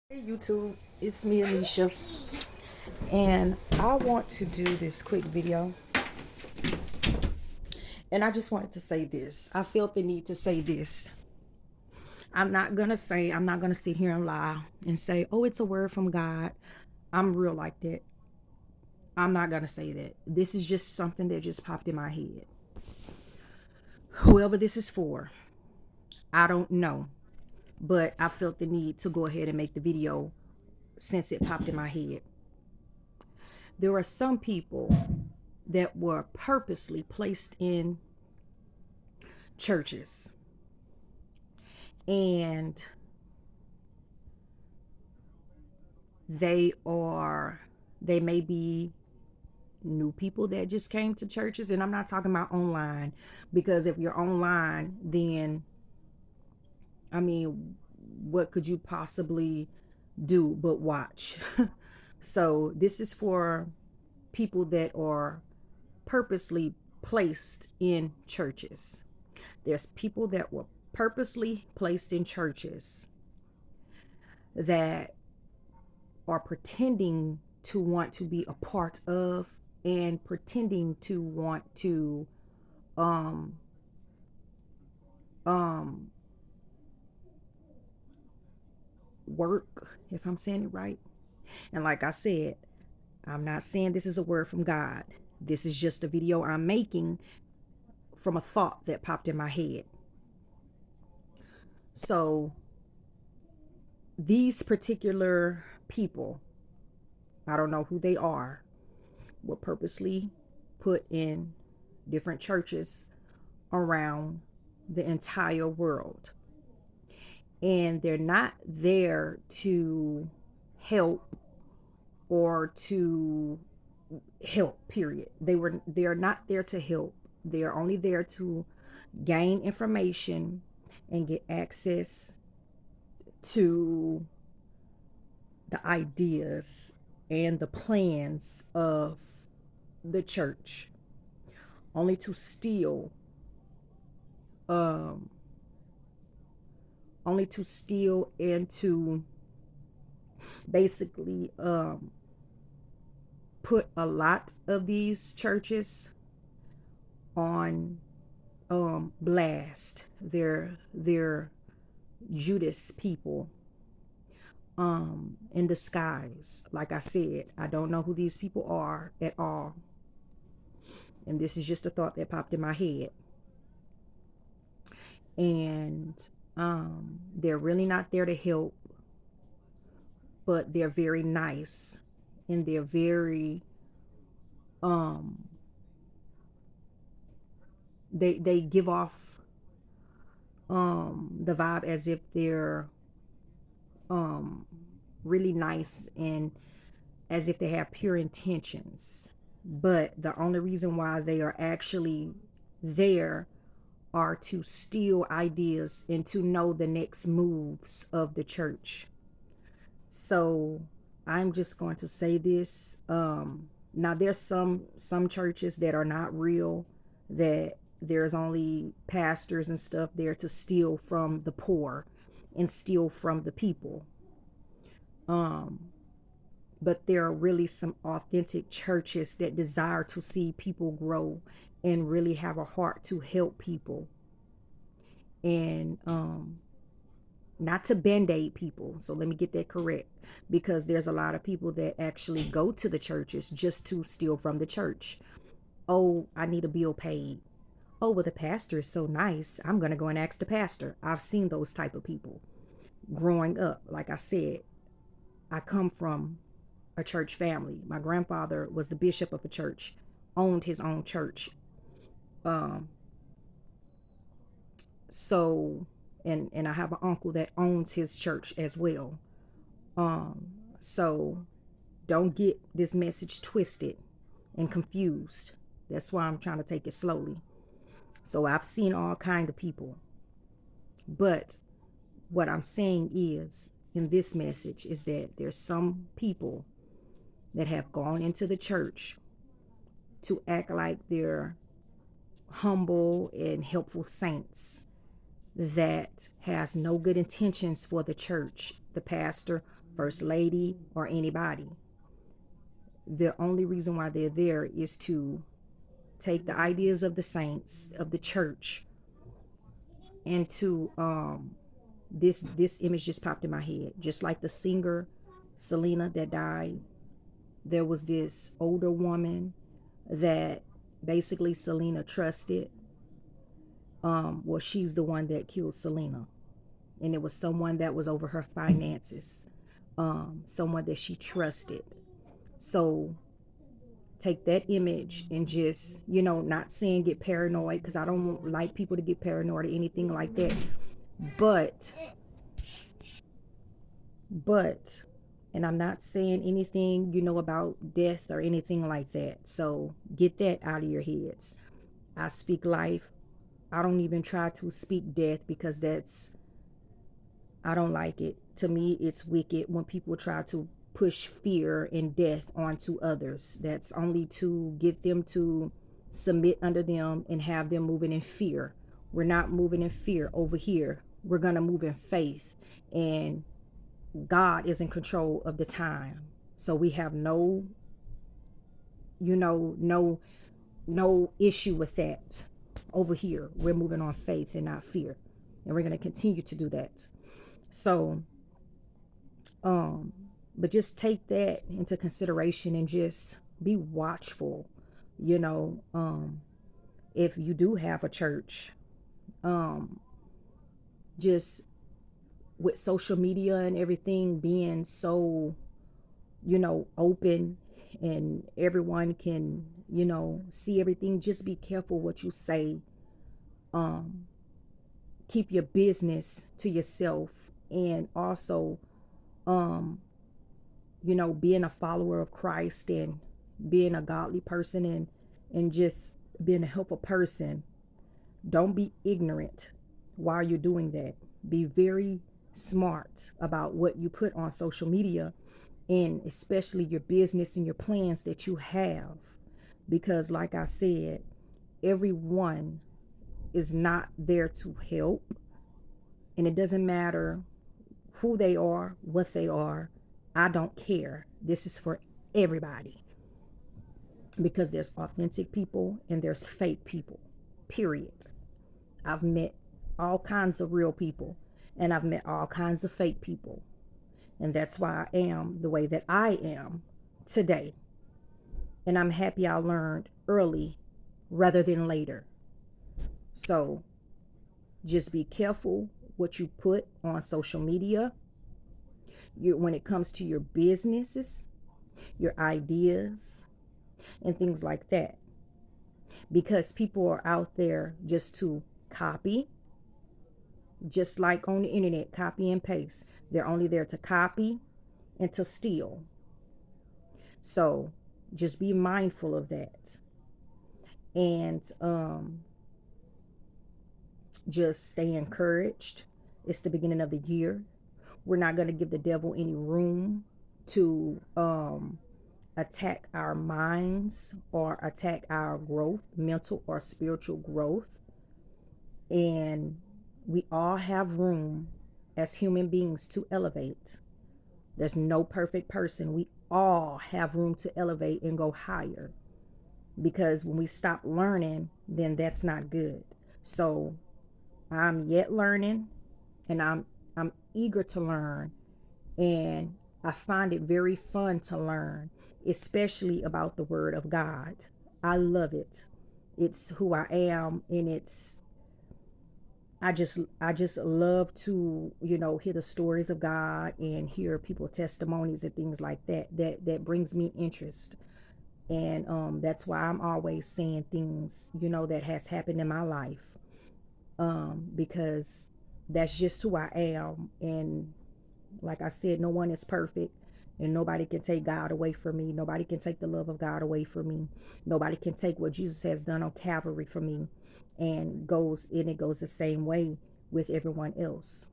Hey YouTube, it's me Alicia, and I want to do this quick video. And I just wanted to say this. I felt the need to say this. I'm not gonna sit here and lie and say, oh, it's a word from God. I'm real like that. I'm not gonna say that. This is just something that just popped in my head. Whoever this is for, I don't know. But I felt the need to go ahead and make the video since it popped in my head. There are some people that were purposely placed in churches, and they may be new people that just came to churches. And I'm not talking about online, because if you're online, then I mean, what could you possibly do but watch? So this is for people that are purposely placed in churches. There's people that were purposely placed in churches that are pretending to want to be a part of, and pretending to want to um um work, if I'm saying it right. And like I said, I'm not saying this is a word from God. This is just a video I'm making from a thought that popped in my head. So these particular people, I don't know who they are, were purposely put in different churches around the entire world. And they're not there to help or to help, period. They are not there to help. They are only there to gain information and get access to the ideas and the plans of the church, only to steal um and to basically put a lot of these churches on blast. They're Judas people in disguise. Like I said, I don't know who these people are at all, and this is just a thought that popped in my head. And they're really not there to help, but they're very nice, and they're very um they give off the vibe as if they're um really nice, and as if they have pure intentions. But the only reason why they are actually there are to steal ideas and to know the next moves of the church. So I'm just going to say this. Now there's some churches that are not real, that there's only pastors and stuff there to steal from the poor and steal from the people. Um, but there are really some authentic churches that desire to see people grow and really have a heart to help people, and not to band-aid people. So let me get that correct, because there's a lot of people that actually go to the churches just to steal from the church. Oh, I need a bill paid. Oh, well, the pastor is so nice, I'm gonna go and ask the pastor. I've seen those type of people growing up. Like I said, I come from a church family. My grandfather was the bishop of a church, owned his own church. Um, so, and I have an uncle that owns his church as well. Um, so don't get this message twisted and confused. That's why I'm trying to take it slowly. So I've seen all kind of people, but what I'm saying is, in this message, is that there's some people that have gone into the church to act like they're humble and helpful saints that has no good intentions for the church, the pastor, first lady, or anybody. The only reason why they're there is to take the ideas of the saints of the church and to this image just popped in my head, just like the singer Selena that died. There was this older woman that basically Selena trusted. Well, she's the one that killed Selena, and it was someone that was over her finances, someone that she trusted. So take that image and just, not saying get paranoid, because I don't like people to get paranoid or anything like that. But, but, and I'm not saying anything, about death or anything like that. So get that out of your heads. I speak life. I don't even try to speak death, because I don't like it. To me, it's wicked when people try to push fear and death onto others. That's only to get them to submit under them and have them moving in fear. We're not moving in fear over here. We're going to move in faith. And God is in control of the time. So we have no issue with that. Over here, we're moving on faith and not fear. And we're going to continue to do that. So, but just take that into consideration and just be watchful. You know, if you do have a church, just with social media and everything being so, open, and everyone can, see everything, just be careful what you say. Keep your business to yourself, and also, being a follower of Christ and being a godly person, and just being a helpful person. Don't be ignorant while you're doing that. Be very smart about what you put on social media, and especially your business and your plans that you have. Because, like I said, everyone is not there to help. And it doesn't matter who they are, what they are. I don't care. This is for everybody. Because there's authentic people and there's fake people, period. I've met all kinds of real people, and I've met all kinds of fake people. And that's why I am the way that I am today. And I'm happy I learned early rather than later. So just be careful what you put on social media. When it comes to your businesses, your ideas, and things like that. Because people are out there just to copy, just like on the internet, copy and paste. They're only there to copy and to steal. So just be mindful of that. And just stay encouraged. It's the beginning of the year. We're not going to give the devil any room to attack our minds or attack our growth, mental or spiritual growth. And we all have room as human beings to elevate. There's no perfect person. We all have room to elevate and go higher. Because when we stop learning, then that's not good. So I'm yet learning, and I'm eager to learn, and I find it very fun to learn, especially about the word of God. I love it. It's who I am, and I just love to, hear the stories of God and hear people testimonies and things like that. That brings me interest. And that's why I'm always saying things, that has happened in my life. Because that's just who I am. And like I said, no one is perfect, and nobody can take God away from me. Nobody can take the love of God away from me. Nobody can take what Jesus has done on Calvary for me. And it goes the same way with everyone else.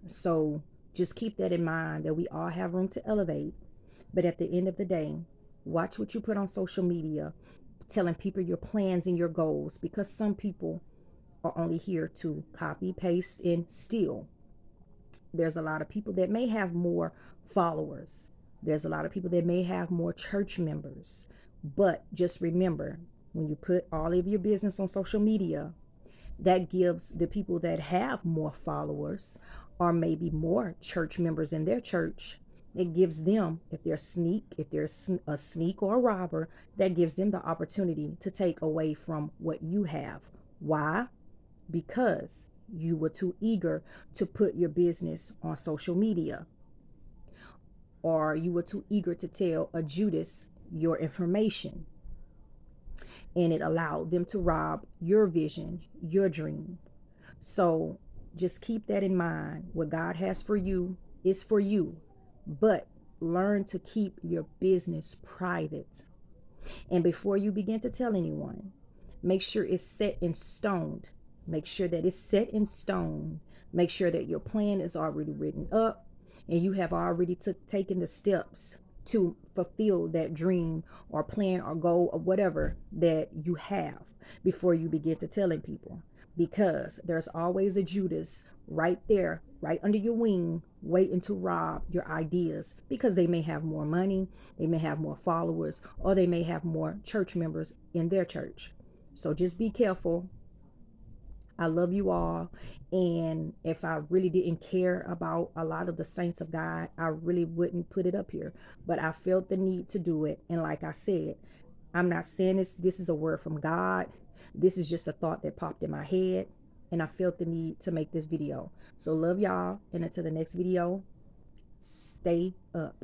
So just keep that in mind, that we all have room to elevate. But at the end of the day, watch what you put on social media, telling people your plans and your goals, because some people are only here to copy, paste, and steal. There's a lot of people that may have more followers. There's a lot of people that may have more church members. But just remember, when you put all of your business on social media, that gives the people that have more followers or maybe more church members in their church, it gives them, if they're a sneak or a robber, that gives them the opportunity to take away from what you have. Why? Because you were too eager to put your business on social media, or you were too eager to tell a Judas your information, and it allowed them to rob your vision, your dream. So just keep that in mind. What God has for you is for you, but learn to keep your business private. And before you begin to tell anyone, make sure it's set in stone. Make sure that it's set in stone. Make sure that your plan is already written up and you have already taken the steps to fulfill that dream or plan or goal or whatever that you have before you begin to telling people, because there's always a Judas right there, right under your wing, waiting to rob your ideas, because they may have more money, they may have more followers, or they may have more church members in their church. So just be careful. I love you all. And if I really didn't care about a lot of the saints of God, I really wouldn't put it up here. But I felt the need to do it. And like I said, I'm not saying this is a word from God. This is just a thought that popped in my head. And I felt the need to make this video. So love y'all. And until the next video, stay up.